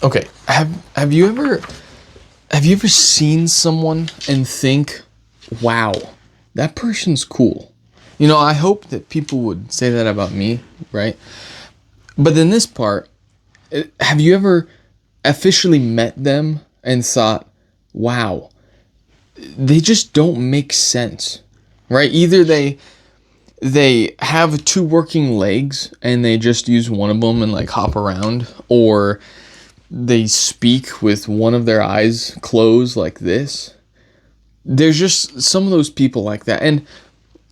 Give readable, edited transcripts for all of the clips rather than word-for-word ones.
Okay, have you ever seen someone and think, "Wow, that person's cool." I hope that people would say that about me, right? But then this part, have you ever officially met them and thought, "Wow, they just don't make sense." Right? Either they have two working legs and they just use one of them and like hop around, or they speak with one of their eyes closed like this. There's just some of those people like that. And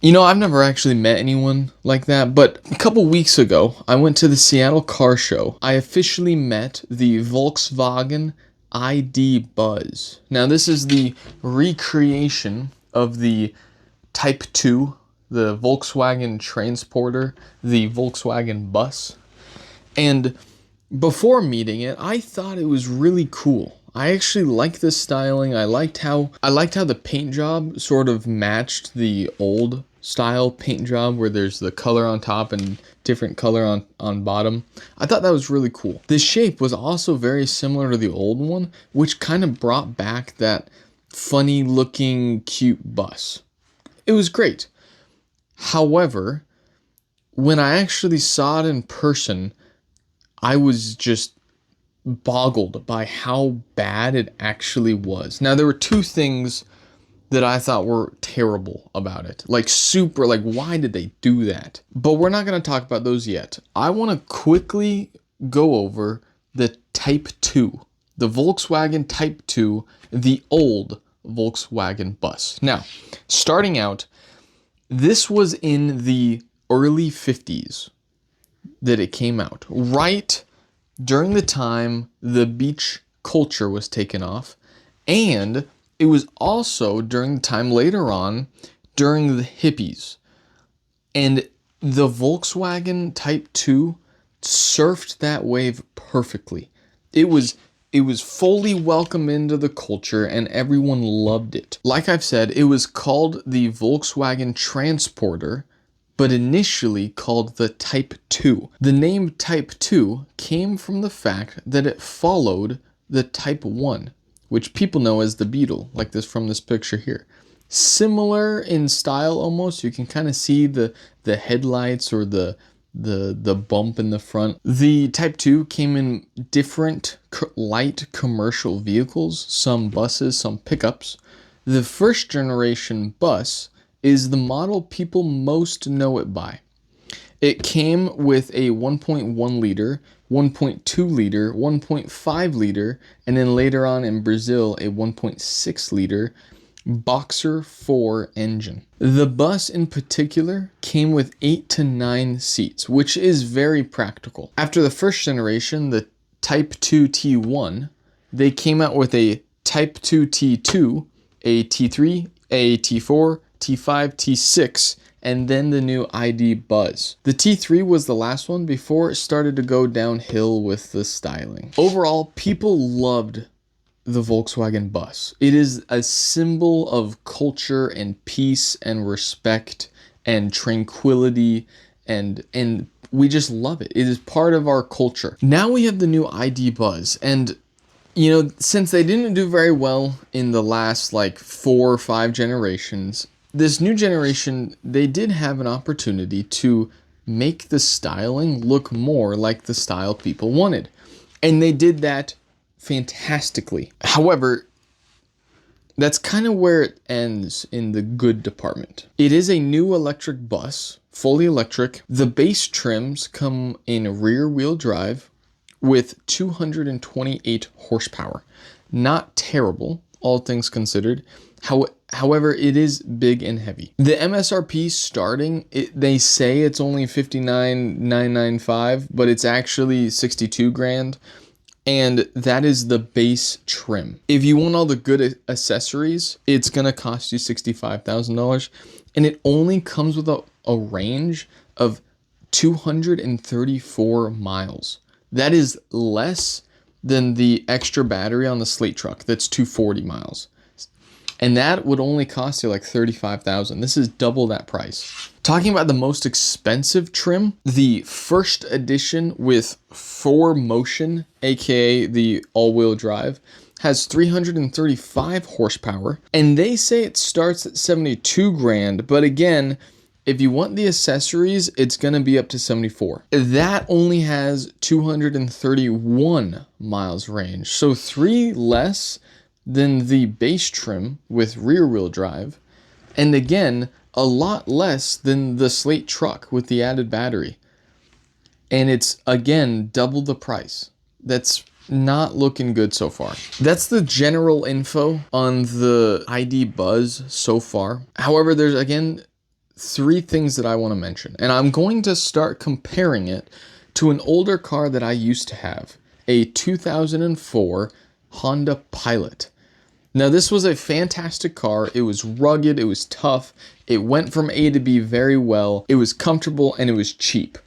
I've never actually met anyone like that, but a couple weeks ago, I went to the Seattle Car Show. I officially met the Volkswagen ID Buzz. Now, this is the recreation of the Type 2, the Volkswagen Transporter, the Volkswagen Bus. And before meeting it, I thought it was really cool. I actually liked the styling. I liked how the paint job sort of matched the old style paint job where there's the color on top and different color on bottom. I thought that was really cool. The shape was also very similar to the old one, which kind of brought back that funny looking cute bus. It was great. However, when I actually saw it in person, I was just boggled by how bad it actually was. Now, there were two things that I thought were terrible about it. Like, super, like, why did they do that? But we're not going to talk about those yet. I want to quickly go over the Type 2, the Volkswagen Type 2, the old Volkswagen bus. Now, starting out, this was in the early 50s that it came out, right during the time the beach culture was taken off, and it was also during the time later on during the hippies. And the Volkswagen Type 2 surfed that wave perfectly. It was fully welcome into the culture and everyone loved it. Like I've said, it was called the Volkswagen Transporter, but initially called the Type 2. The name Type 2 came from the fact that it followed the Type 1, which people know as the Beetle, like this from this picture here. Similar in style almost. You can kind of see the headlights or the bump in the front. The Type 2 came in different light commercial vehicles, some buses, some pickups. The first generation bus is the model people most know it by. It came with a 1.1 liter, 1.2 liter, 1.5 liter, and then later on in Brazil, a 1.6 liter Boxer 4 engine. The bus in particular came with 8 to 9 seats, which is very practical. After the first generation, the Type 2 T1, they came out with a Type 2 T2, a T3, a T4, T5, T6, and then the new ID Buzz. The T3 was the last one before it started to go downhill with the styling. Overall, people loved the Volkswagen bus. It is a symbol of culture and peace and respect and tranquility, and we just love it. It is part of our culture. Now we have the new ID Buzz, and since they didn't do very well in the last like 4 or 5 generations, this new generation, they did have an opportunity to make the styling look more like the style people wanted. And they did that fantastically. However, that's kind of where it ends in the good department. It is a new electric bus, fully electric. The base trims come in rear wheel drive with 228 horsepower. Not terrible, all things considered. However, it is big and heavy. The MSRP starting, they say it's only $59,995, but it's actually 62 grand. And that is the base trim. If you want all the good accessories, it's gonna cost you $65,000, and it only comes with a range of 234 miles. That is less than the extra battery on the Slate truck. That's 240 miles. And that would only cost you like $35,000. This is double that price. Talking about the most expensive trim, the first edition with 4Motion, aka the all-wheel drive, has 335 horsepower, and they say it starts at 72 grand, but again, if you want the accessories, it's gonna be up to 74. That only has 231 miles range, so 3 less than the base trim with rear wheel drive, and again, a lot less than the Slate truck with the added battery. And it's, again, double the price. That's not looking good so far. That's the general info on the ID Buzz so far. However, there's, again, 3 things that I want to mention. And I'm going to start comparing it to an older car that I used to have, a 2004 Honda Pilot. Now, this was a fantastic car. It was rugged, it was tough, it went from A to B very well, it was comfortable, and it was cheap.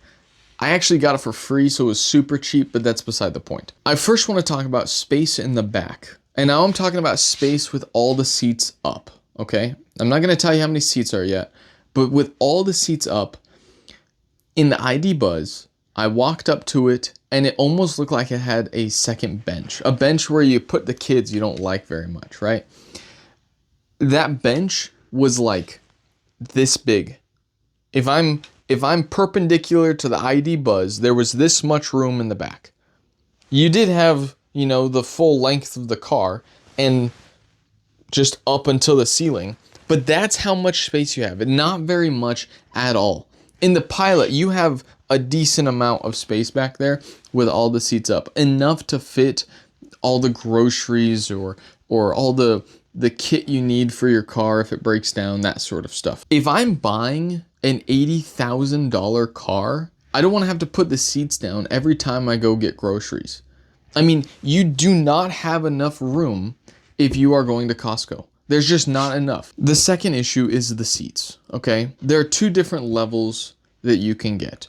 I actually got it for free, so it was super cheap, but that's beside the point. I first want to talk about space in the back. And now I'm talking about space with all the seats up, okay? I'm not going to tell you how many seats are yet, but with all the seats up, in the ID Buzz, I walked up to it, and it almost looked like it had a second bench. A bench where you put the kids you don't like very much, right? That bench was like this big. If I'm perpendicular to the ID Buzz, there was this much room in the back. You did have, you know, the full length of the car and just up until the ceiling, but that's how much space you have. Not very much at all. In the Pilot, you have a decent amount of space back there with all the seats up, enough to fit all the groceries or all the kit you need for your car if it breaks down, that sort of stuff. If I'm buying an $80,000 car, I don't want to have to put the seats down every time I go get groceries. I mean, you do not have enough room if you are going to Costco. There's just not enough. The second issue is the seats, okay? There are 2 different levels that you can get.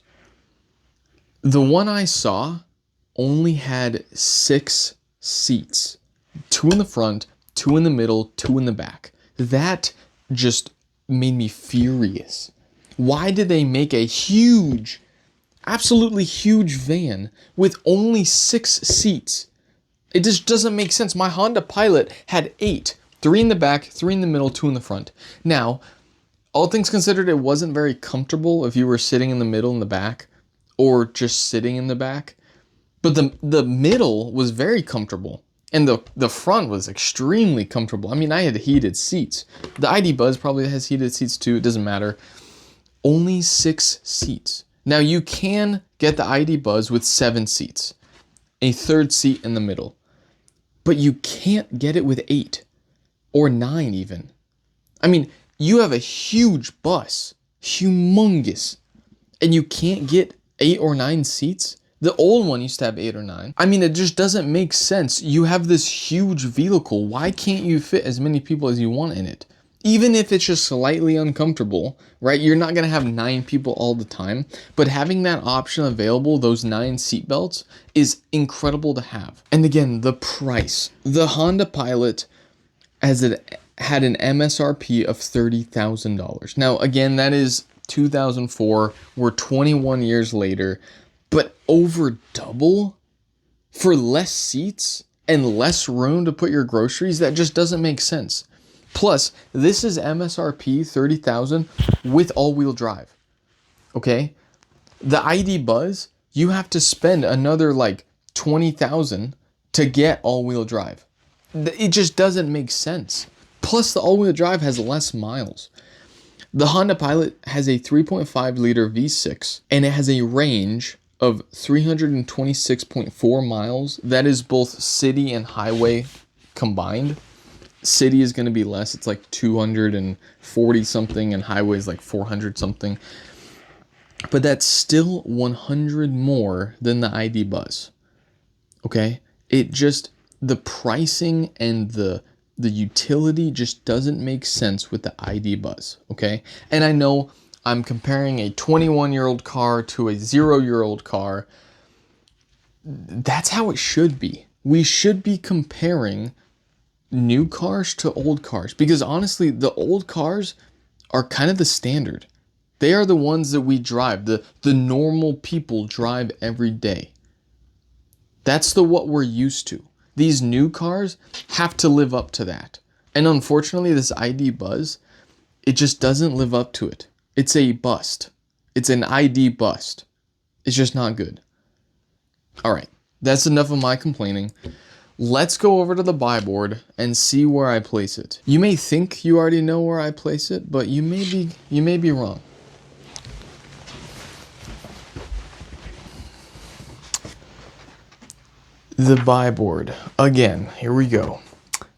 The one I saw only had 6 seats. 2 in the front, 2 in the middle, 2 in the back. That just made me furious. Why did they make a huge, absolutely huge van with only 6 seats? It just doesn't make sense. My Honda Pilot had 8. 3 in the back, 3 in the middle, 2 in the front. Now, all things considered, it wasn't very comfortable if you were sitting in the middle in the back or just sitting in the back. But the middle was very comfortable. And the front was extremely comfortable. I mean, I had heated seats. The ID Buzz probably has heated seats too. It doesn't matter. Only 6 seats. Now, you can get the ID Buzz with 7 seats. A 3rd seat in the middle. But you can't get it with 8. Or 9 even. I mean, you have a huge bus, humongous, and you can't get 8 or 9 seats? The old one used to have 8 or 9. I mean, it just doesn't make sense. You have this huge vehicle. Why can't you fit as many people as you want in it? Even if it's just slightly uncomfortable, right? You're not going to have 9 people all the time, but having that option available, those 9 seat belts, is incredible to have. And again, the price. The Honda Pilot had an MSRP of $30,000. Now, again, that is 2004. We're 21 years later, but over double for less seats and less room to put your groceries. That just doesn't make sense. Plus, this is MSRP $30,000 with all-wheel drive. Okay, the ID Buzz, you have to spend another like $20,000 to get all-wheel drive. It just doesn't make sense. Plus, the all-wheel drive has less miles. The Honda Pilot has a 3.5 liter V6 and it has a range of 326.4 miles. That is both city and highway combined. City is going to be less. It's like 240 something and highway is like 400 something. But that's still 100 more than the ID Buzz. Okay? It just, the pricing and the utility just doesn't make sense with the ID Buzz, okay? And I know I'm comparing a 21-year-old car to a 0-year-old car. That's how it should be. We should be comparing new cars to old cars, because honestly, the old cars are kind of the standard. They are the ones that we drive, the normal people drive every day. That's what we're used to. These new cars have to live up to that. And unfortunately, this ID Buzz, it just doesn't live up to it. It's a bust. It's an ID bust. It's just not good. All right, that's enough of my complaining. Let's go over to the buy board and see where I place it. You may think you already know where I place it, but you may be wrong. The buy board. Again, here we go.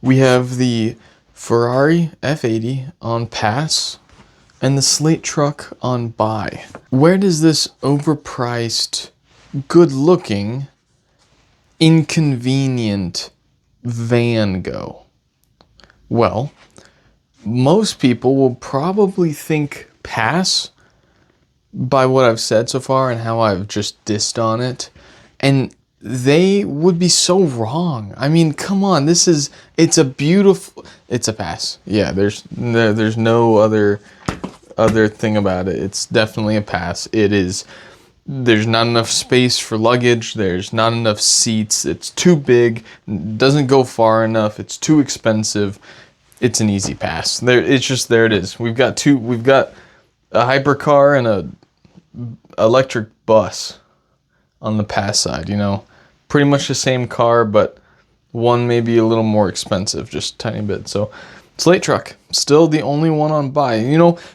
We have the Ferrari F80 on pass and the Slate truck on buy. Where does this overpriced, good-looking, inconvenient van go? Well, most people will probably think pass by what I've said so far and how I've just dissed on it. And they would be so wrong. I mean, come on, it's a pass. Yeah, there's no other thing about it. It's definitely a pass. There's not enough space for luggage. There's not enough seats. It's too big. Doesn't go far enough. It's too expensive. It's an easy pass. There it is. We've got a hypercar and a electric bus on the pass side, pretty much the same car, but one may be a little more expensive, just a tiny bit. So Slate truck, still the only one on buy.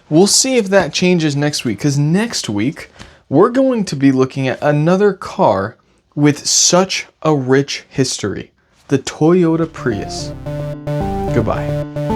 We'll see if that changes next week, because next week we're going to be looking at another car with such a rich history, the Toyota Prius. Goodbye.